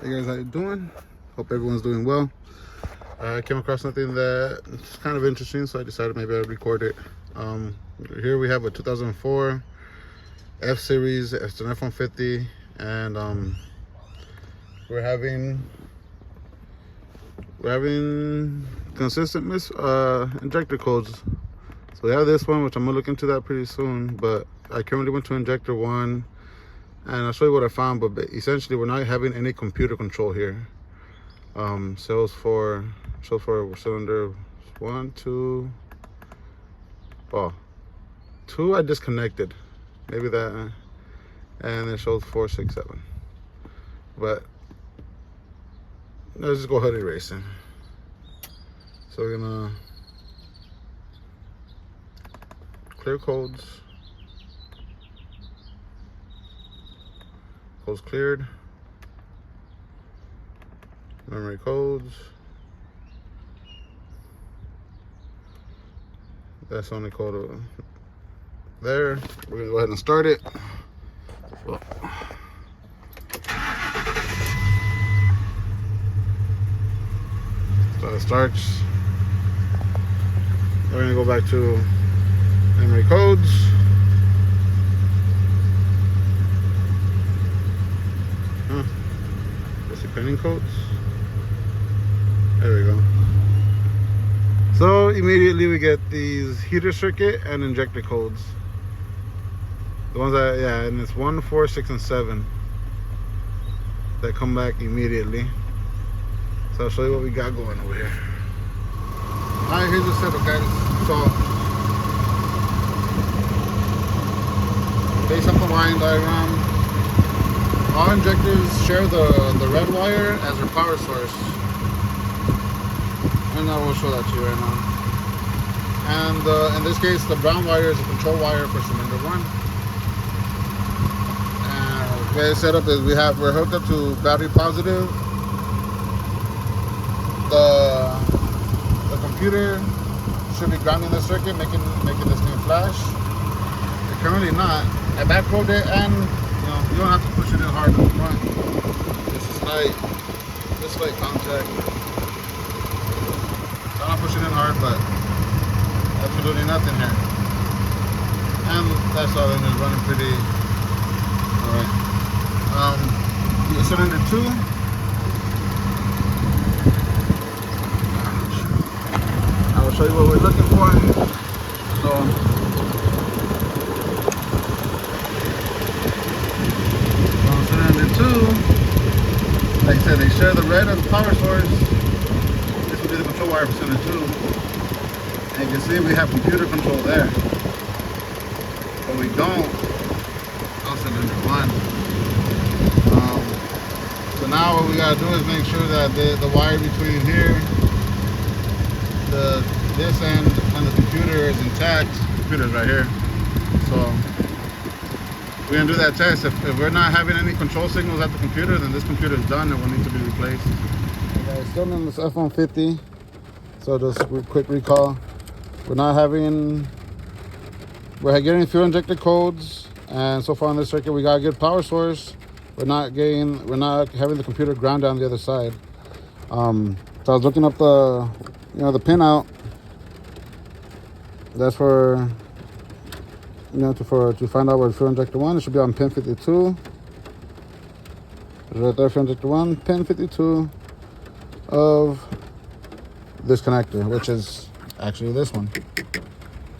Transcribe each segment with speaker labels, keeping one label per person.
Speaker 1: Hey guys, how you doing? Hope everyone's doing well. I came across something that's kind of interesting, so I decided maybe I'd record it. Here we have a 2004 F Series. It's an F150, and we're having consistent injector codes. So we have this one, which I'm gonna look into that pretty soon. But I currently went to injector one, and I'll show you what I found. But essentially, we're not having any computer control here. Shows for cylinder 1, 2. Oh, 2 I disconnected. Maybe that, and it shows 4, 6, 7. But let's just go ahead and erase it. So we're gonna clear codes. Codes cleared. Memory codes. That's only code there. We're gonna go ahead and start it. So it starts. We're gonna go back to memory codes. What's the pinning codes? There we go. So immediately we get these heater circuit and injector codes. The ones that, yeah, and it's 1, 4, 6, and 7 that come back immediately. So I'll show you what we got going over here. Alright, here's the setup, guys. So based off the wiring diagram, all injectors share the red wire as their power source. And I will show that to you right now. And in this case, the brown wire is a control wire for cylinder 1. And the way it's set up is we're hooked up to battery positive. The computer should be grounding the circuit, making this thing flash. It's currently not. I backprobed it, and you don't have to push it in hard up front. This light contact. I'm not pushing in hard, but absolutely nothing here. And that's all, and it's running pretty alright. Cylinder 2. I will show you what we're looking for. So cylinder 2, like I said, they share the red of the power source. The control wire for cylinder 2, and you can see we have computer control there, but we don't on cylinder 1. So now what we gotta do is make sure that the wire between here, this end, and the computer is intact. The computer's right here. So we're gonna do that test. If we're not having any control signals at the computer, then this computer is done and will need to be replaced. Okay, guys, still in this F150. So just a quick recall. We're getting fuel injector codes, and so far on this circuit we got a good power source. We're not having the computer ground down the other side. So I was looking up the pin out. That's for to find out where fuel injector 1. It should be on pin 52. Right there, fuel injector 1, pin 52 of this connector, which is actually this one.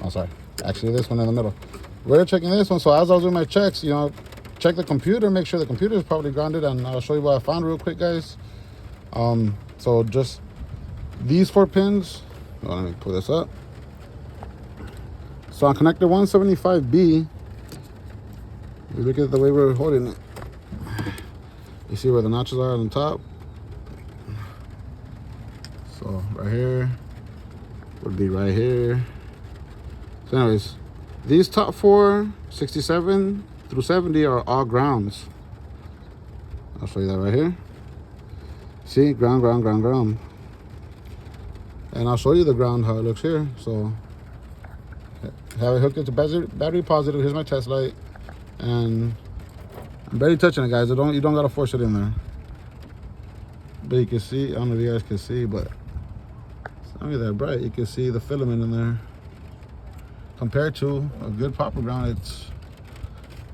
Speaker 1: Oh, sorry, actually this one in the middle. We're checking this one. So as I was doing my checks, check the computer, make sure the computer is properly grounded, and I'll show you what I found real quick, guys. So just these 4 pins. Oh, let me pull this up. So on connector 175B, if you look at the way we're holding it, you see where the notches are on the top. So right here would be right here. So anyways, these top 4, 67 through 70, are all grounds. I'll show you that right here. See, ground, ground, ground, ground. And I'll show you the ground, how it looks here. So have it hooked up to battery positive. Here's my test light. And I'm barely touching it, guys. You don't gotta force it in there. But you can see, I don't know if you guys can see, but it's not really that bright. You can see the filament in there. Compared to a good popper ground, it's,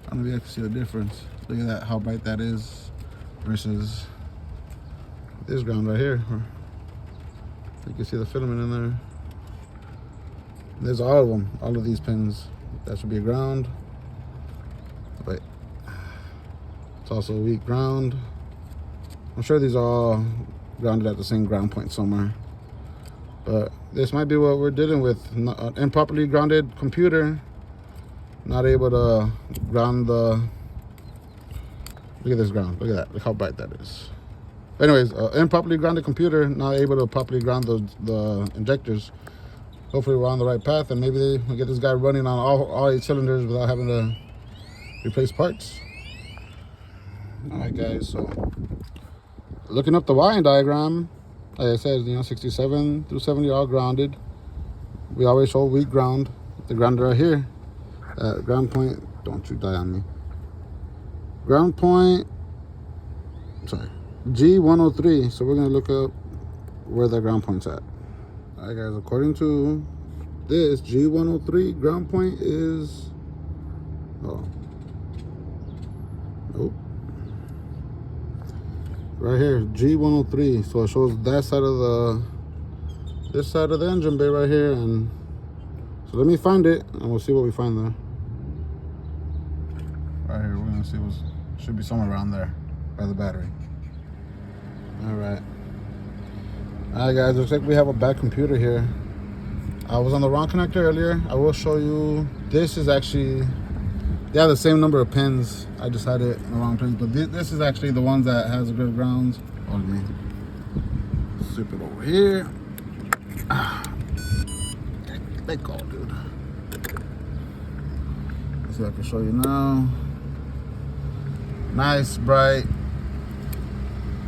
Speaker 1: I don't know if you guys can see the difference. Look at that, how bright that is versus this ground right here. You can see the filament in there. There's all of them, all of these pins. That should be a ground. Wait, it's also a weak ground. I'm sure these are all grounded at the same ground point somewhere. But this might be what we're dealing with. An improperly grounded computer, not able to ground the, look at this ground, look at that, look how bright that is. Anyways, improperly grounded computer, not able to properly ground the injectors. Hopefully we're on the right path, and maybe we'll get this guy running on all 8 cylinders without having to replace parts. All right, guys, so looking up the wiring diagram, like I said, you know, 67 through 70 are all grounded. We always show weak ground. The ground right here, ground point, don't you die on me. Ground point, sorry, G103. So we're gonna look up where that ground point's at. All right, guys, according to this, G103 ground point is, oh, nope. Right here, G103. So it shows that side of the, this side of the engine bay right here. And so let me find it and we'll see what we find there. Right here, we're gonna see what's, should be somewhere around there by the battery. All right. All right, guys, looks like we have a bad computer here. I was on the wrong connector earlier. I will show you. This is actually, they have the same number of pins. I just had it in the wrong pins, but this is actually the ones that has a good grounds. Hold me. Zip it over here. Let go, dude. Let's see if I can show you now. Nice, bright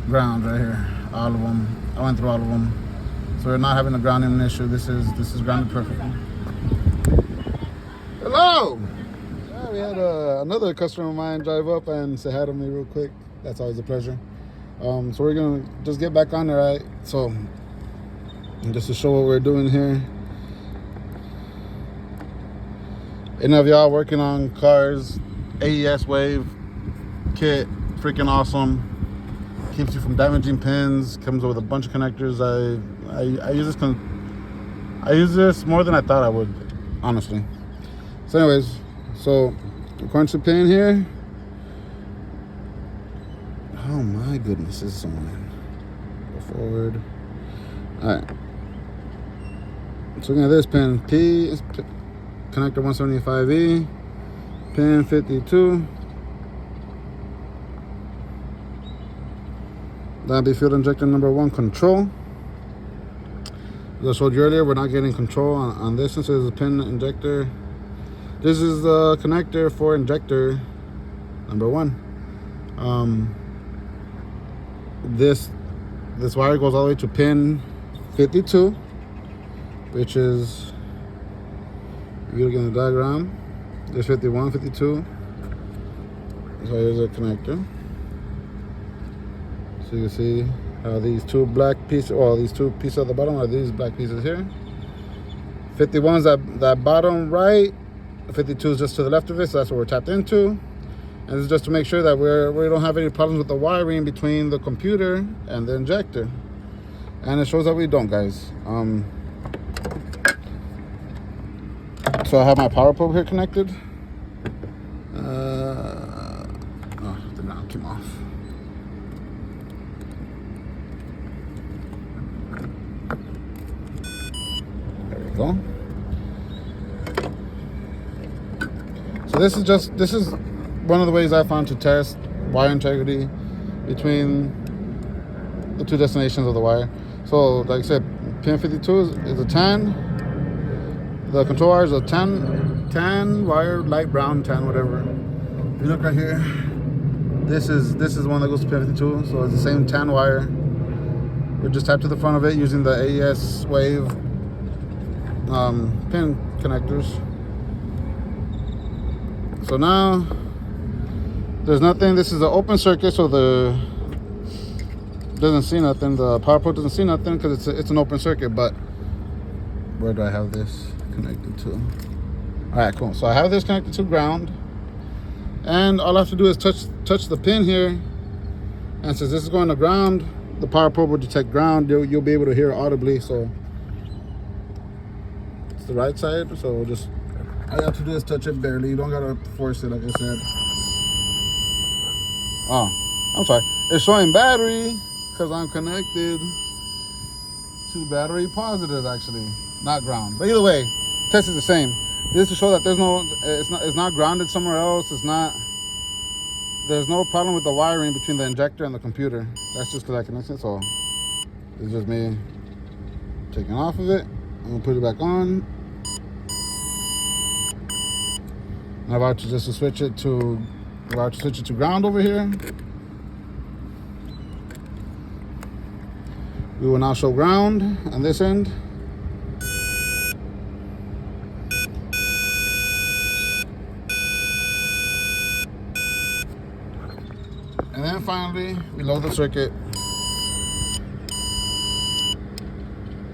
Speaker 1: ground right here. All of them. I went through all of them. So we're not having a grounding issue. This is grounded perfectly. Hello! Yeah, we had another customer of mine drive up and say hi to me real quick. That's always a pleasure. So we're gonna just get back on there, right? So just to show what we're doing here. Any of y'all working on cars, AES Wave kit, freaking awesome. Keeps you from damaging pins. Comes with a bunch of connectors. I use this more than I thought I would, honestly. So anyways, so according to the pin here, oh my goodness, this is somewhere. Go forward. All right. So looking at this pin, P is connector 175E, pin 52. That'll be fuel injector number 1 control. As I showed you earlier, we're not getting control on this. This is a pin injector. This is the connector for injector number 1. This wire goes all the way to pin 52, which is, you look in the diagram, there's 51, 52. So here's a connector. So you can see how these two black pieces, well, these two pieces at the bottom are these black pieces here. 51's that bottom right, 52 is just to the left of it, so that's what we're tapped into. And this is just to make sure that we don't have any problems with the wiring between the computer and the injector. And it shows that we don't, guys. So I have my power probe here connected. Oh, the ground came off. Go. So this is one of the ways I found to test wire integrity between the two destinations of the wire. So like I said, pin 52 is a tan. The control wire is a tan wire, light brown, tan, whatever. If you look right here, this is one that goes to pin 52. So it's the same tan wire. We just tapped to the front of it using the AES Wave pin connectors. So now there's nothing. This is an open circuit, so the doesn't see nothing. The power port doesn't see nothing because it's an open circuit. But where do I have this connected to? All right, cool. So I have this connected to ground, and all I have to do is touch the pin here. And since this is going to ground, the power port will detect ground. You'll be able to hear it audibly. So it's the right side. So we'll just, all you have to do is touch it barely. You don't gotta force it, like I said. Oh, I'm sorry. It's showing battery because I'm connected to battery positive, actually, not ground. But either way, test is the same. This is to show that there's no, it's not grounded somewhere else. There's no problem with the wiring between the injector and the computer. That's just because I connected it. So it's just me taking off of it. I'm gonna put it back on. I'm about to just switch it to ground over here. We will now show ground on this end. And then finally, we load the circuit.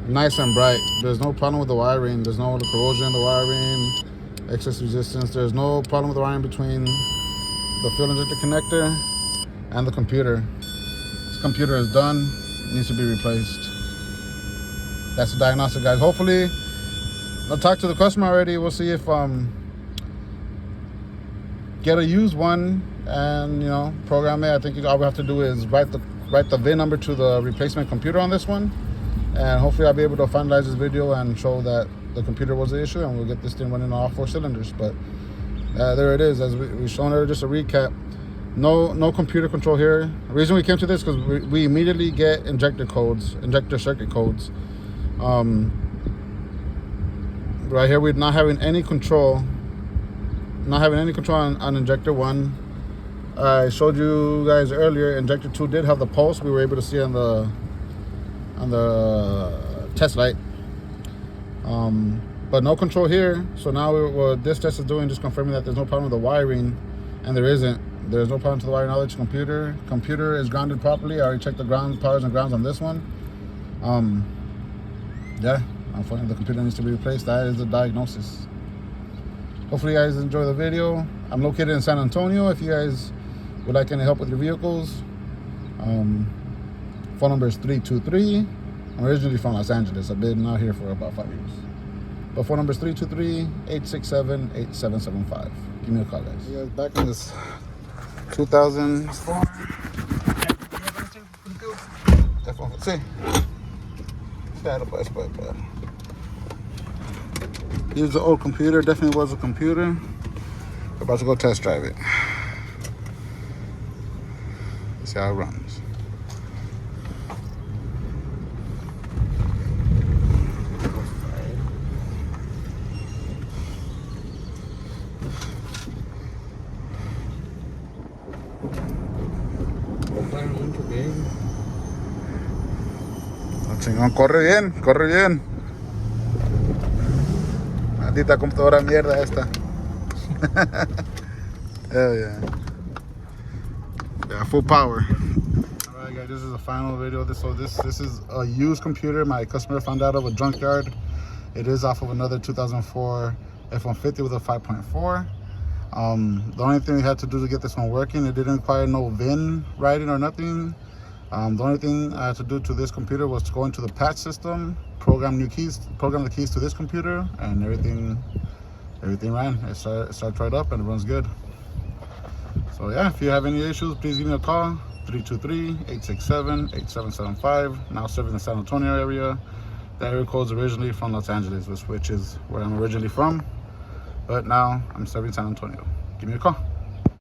Speaker 1: Nice and bright. There's no problem with the wiring. There's no corrosion in the wiring, excess resistance. There's no problem with the wiring between the fuel injector connector and the computer. This computer is done. It needs to be replaced. That's the diagnostic, guys. Hopefully, I'll talk to the customer already. We'll see if get a used one and program it. I think all we have to do is write the VIN number to the replacement computer on this one, and hopefully I'll be able to finalize this video and show that the computer was the issue, and we'll get this thing running on all 4 cylinders. But there it is. As we've shown her, just a recap. No computer control here. The reason we came to this because we immediately get injector circuit codes. Right here, we're not having any control. On injector 1. I showed you guys earlier, injector 2 did have the pulse. We were able to see on the test light. But no control here. So now what this test is doing, just confirming that there's no problem with the wiring, and there isn't. There's no problem to the wiring knowledge. Computer is grounded properly. I already checked the powers and grounds on this one. Yeah, unfortunately the computer needs to be replaced. That is the diagnosis. Hopefully you guys enjoy the video. I'm located in San Antonio. If you guys would like any help with your vehicles, phone number is 323. I'm originally from Los Angeles. I've been out here for about 5 years. But phone number is 323-867-8775. Give me a call, guys. You guys back in this 2004 F150. Sí. Here's the old computer. Definitely was a computer. We're about to go test drive it. See how it runs. Chingón, corre bien. Maldita computadora mierda esta. Hell yeah. Yeah, full power. Alright guys, this is the final video of this. So this is a used computer my customer found out of a junkyard. It is off of another 2004 F150 with a 5.4. The only thing we had to do to get this one working, it didn't require no VIN writing or nothing. The only thing I had to do to this computer was to go into the patch system, program the keys to this computer, and everything ran. It started right up and it runs good. So yeah, if you have any issues, please give me a call. 323-867-8775. Now serving the San Antonio area. That area code is originally from Los Angeles, which is where I'm originally from. But now I'm serving San Antonio. Give me a call.